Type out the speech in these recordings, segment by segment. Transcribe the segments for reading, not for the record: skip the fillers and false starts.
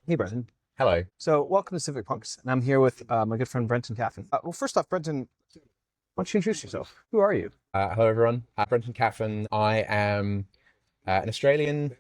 Hey, Brenton. Hello. So, welcome to Civic Punks, and I'm here with my good friend Brenton Caffin. Well, first off, Brenton, why don't you introduce yourself? Who are you? Hello, everyone. Brenton Caffin. I am an Australian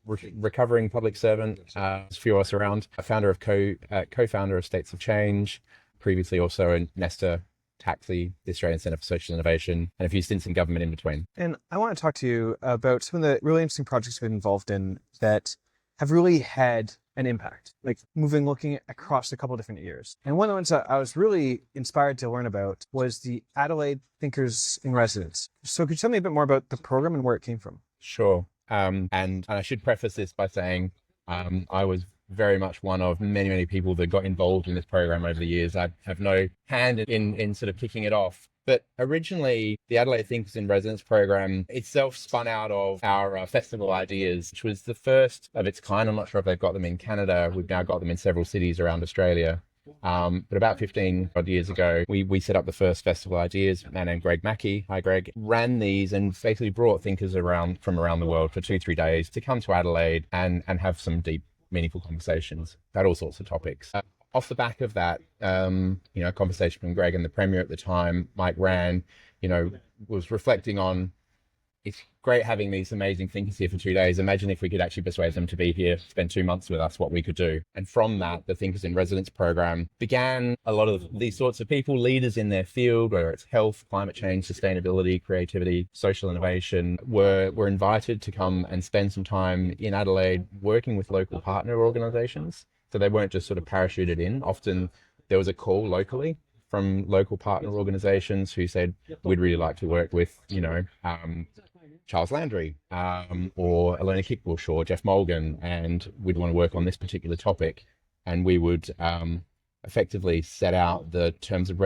recovering public servant. There's a few of us around. A founder of co-founder of States of Change. Previously, also a Nesta, Taxi, the Australian Centre for Social Innovation, and a few stints in government in between. And I want to talk to you about some of the really interesting projects you've been involved in that have really had an impact, like looking across a couple of different years. And one of the ones that I was really inspired to learn about was the Adelaide Thinkers in Residence. So could you tell me a bit more about the program and where it came from? Sure. And I should preface this by saying I was very much one of many, many people that got involved in this program over the years. I have no hand in sort of kicking it off. But originally, the Adelaide Thinkers in Residence program itself spun out of our festival ideas, which was the first of its kind. I'm not sure if they've got them in Canada. We've now got them in several cities around Australia. But about 15 odd years ago, we set up the first festival ideas. A man named Greg Mackey, hi Greg, ran these and basically brought thinkers from around the world for 2-3 days to come to Adelaide and have some deep, meaningful conversations about all sorts of topics. Off the back of that, a conversation from Greg and the Premier at the time, Mike Rann, was reflecting on, it's great having these amazing thinkers here for 2 days. Imagine if we could actually persuade them to be here, spend 2 months with us, what we could do. And from that, the Thinkers in Residence program began. A lot of these sorts of people, leaders in their field, whether it's health, climate change, sustainability, creativity, social innovation, were invited to come and spend some time in Adelaide working with local partner organizations. So they weren't just sort of parachuted in. Often there was a call locally from local partner organizations who said, we'd really like to work with, Charles Landry, or Alona Kickbush or Jeff Mulgan, and we'd want to work on this particular topic. And we would effectively set out the terms of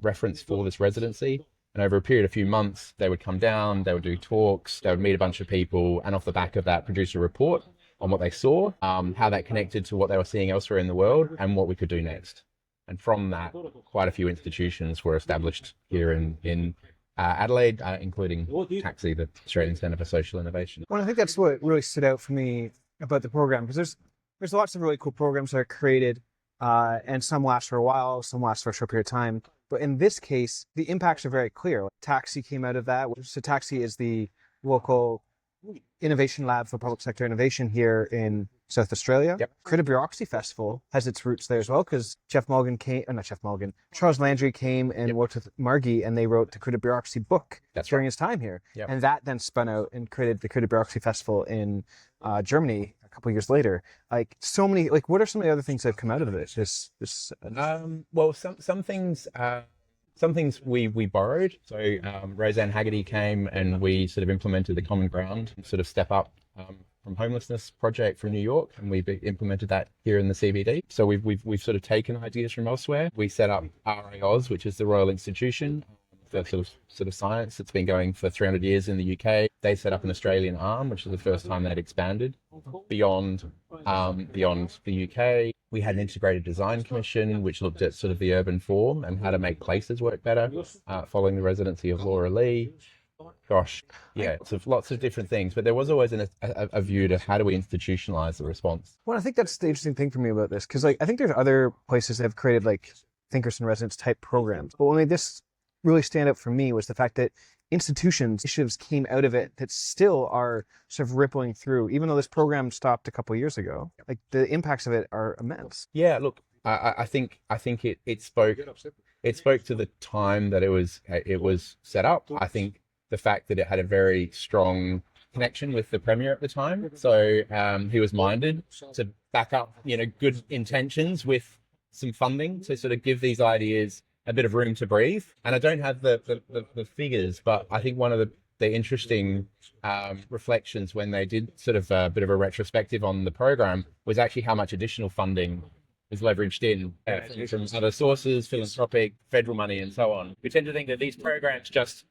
reference for this residency. And over a period of few months, they would come down, they would do talks, they would meet a bunch of people, and off the back of that, produce a report on what they saw, how that connected to what they were seeing elsewhere in the world, and what we could do next. And from that, quite a few institutions were established here in Adelaide, including Taxi, the Australian Centre for Social Innovation. Well, I think that's what really stood out for me about the program, because there's lots of really cool programs that are created, and some last for a while, some last for a short period of time. But in this case, the impacts are very clear. Taxi came out of that. So Taxi is the local innovation lab for public sector innovation here in South Australia. Yep. Creative Bureaucracy Festival has its roots there as well, because Charles Landry came and worked with Margie, and they wrote the Creative Bureaucracy book during his time here. Yep. And that then spun out and created the Creative Bureaucracy Festival in Germany a couple of years later. What are some of the other things that have come out of this? Well, some things. Some things we borrowed. So Roseanne Haggerty came and we sort of implemented the Common Ground, sort of Step Up from Homelessness project from New York, and we implemented that here in the CBD. So we've sort of taken ideas from elsewhere. We set up RAOZ, which is the Royal Institution for sort of science that's been going for 300 years in the UK. They set up an Australian arm, which is the first time they'd expanded beyond the UK. We had an integrated design commission, which looked at sort of the urban form and how to make places work better, following the residency of Laura Lee. Gosh, yeah, lots of different things. But there was always a view to how do we institutionalize the response. Well, I think that's the interesting thing for me about this, because I think there's other places that have created Thinkers in Residence type programs. But what made this really stand out for me was the fact that initiatives came out of it that still are sort of rippling through, even though this program stopped a couple of years ago. The impacts of it are immense. Yeah, look, I think it spoke to the time that it was set up. I think the fact that it had a very strong connection with the Premier at the time, so he was minded to back up good intentions with some funding to sort of give these ideas a bit of room to breathe. And I don't have the figures, but I think one of the interesting reflections when they did sort of a bit of a retrospective on the program was actually how much additional funding is leveraged in from other sources, philanthropic, federal money, and so on. We tend to think that these programs just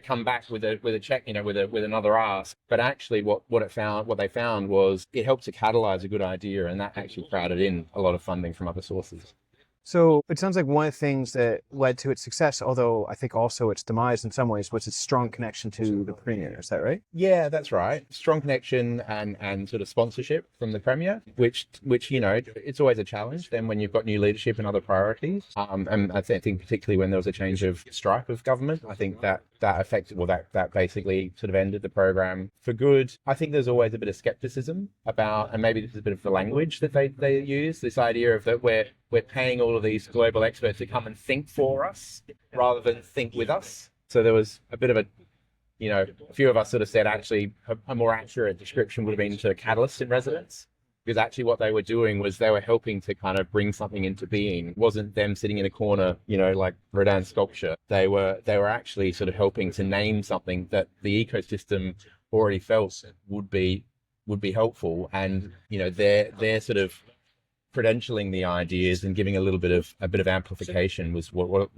come back with a check, with another ask. But actually, what they found was it helped to catalyze a good idea, and that actually crowded in a lot of funding from other sources. So it sounds like one of the things that led to its success, although I think also its demise in some ways, was its strong connection to the Premier. Is that right? Yeah, that's right. Strong connection and sort of sponsorship from the Premier, which it's always a challenge then when you've got new leadership and other priorities. And I think particularly when there was a change of stripe of government, I think that affected, well, that basically sort of ended the program for good. I think there's always a bit of skepticism about, and maybe this is a bit of the language that they use, this idea of that we're paying all of these global experts to come and think for us rather than think with us. So there was a bit of a few of us sort of said actually a more accurate description would have been to catalysts in residence, because actually what they were doing was they were helping to kind of bring something into being. It wasn't them sitting in a corner, like Rodin's sculpture. They were actually sort of helping to name something that the ecosystem already felt would be helpful, and they're sort of credentialing the ideas and giving a bit of amplification was what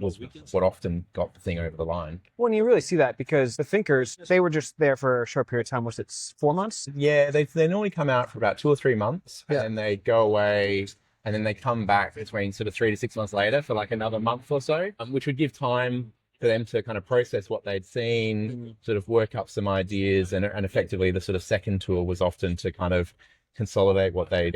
often got the thing over the line. Well, and you really see that because the thinkers, they were just there for a short period of time. Was it 4 months? Yeah, they normally come out for about 2 or 3 months, Yeah. and then they go away, and then they come back between sort of 3 to 6 months later for like another month or so, which would give time for them to kind of process what they'd seen, sort of work up some ideas, and effectively the sort of second tour was often to kind of consolidate what they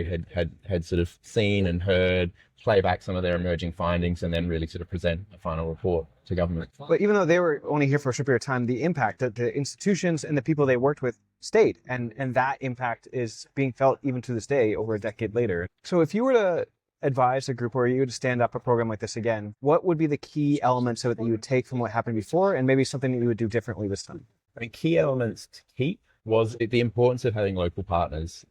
had sort of seen and heard, play back some of their emerging findings, and then really sort of present a final report to government. But even though they were only here for a short period of time, the impact that the institutions and the people they worked with stayed, and that impact is being felt even to this day over a decade later. So if you were to advise a group, or you would stand up a program like this again, what would be the key elements of it that you would take from what happened before, and maybe something that you would do differently this time? I mean, key elements to keep was the importance of having local partners.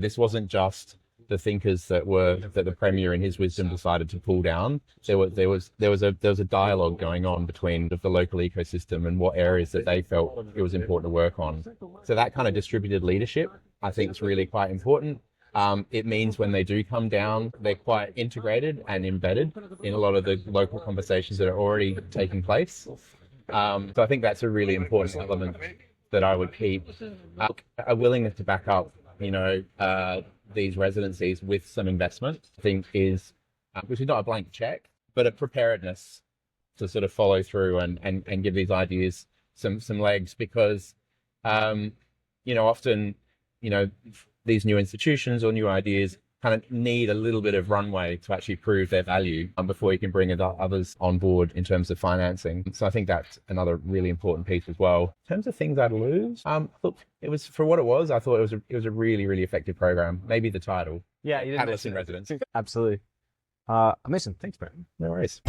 This wasn't just the thinkers that the Premier in his wisdom decided to pull down. There was a dialogue going on between the local ecosystem and what areas that they felt it was important to work on. So that kind of distributed leadership, I think, is really quite important. It means when they do come down, they're quite integrated and embedded in a lot of the local conversations that are already taking place. So I think that's a really important element that I would keep. A willingness to back up these residencies with some investment, I think, is which is not a blank check, but a preparedness to sort of follow through and give these ideas some legs, because often these new institutions or new ideas kind of need a little bit of runway to actually prove their value before you can bring others on board in terms of financing. So I think that's another really important piece as well. In terms of things I'd lose, look, it was, for what it was, I thought it was a really, really effective program. Maybe the title. Yeah, you didn't Catalyst in Residence. Absolutely. Amazing. Thanks, Brenton. No worries.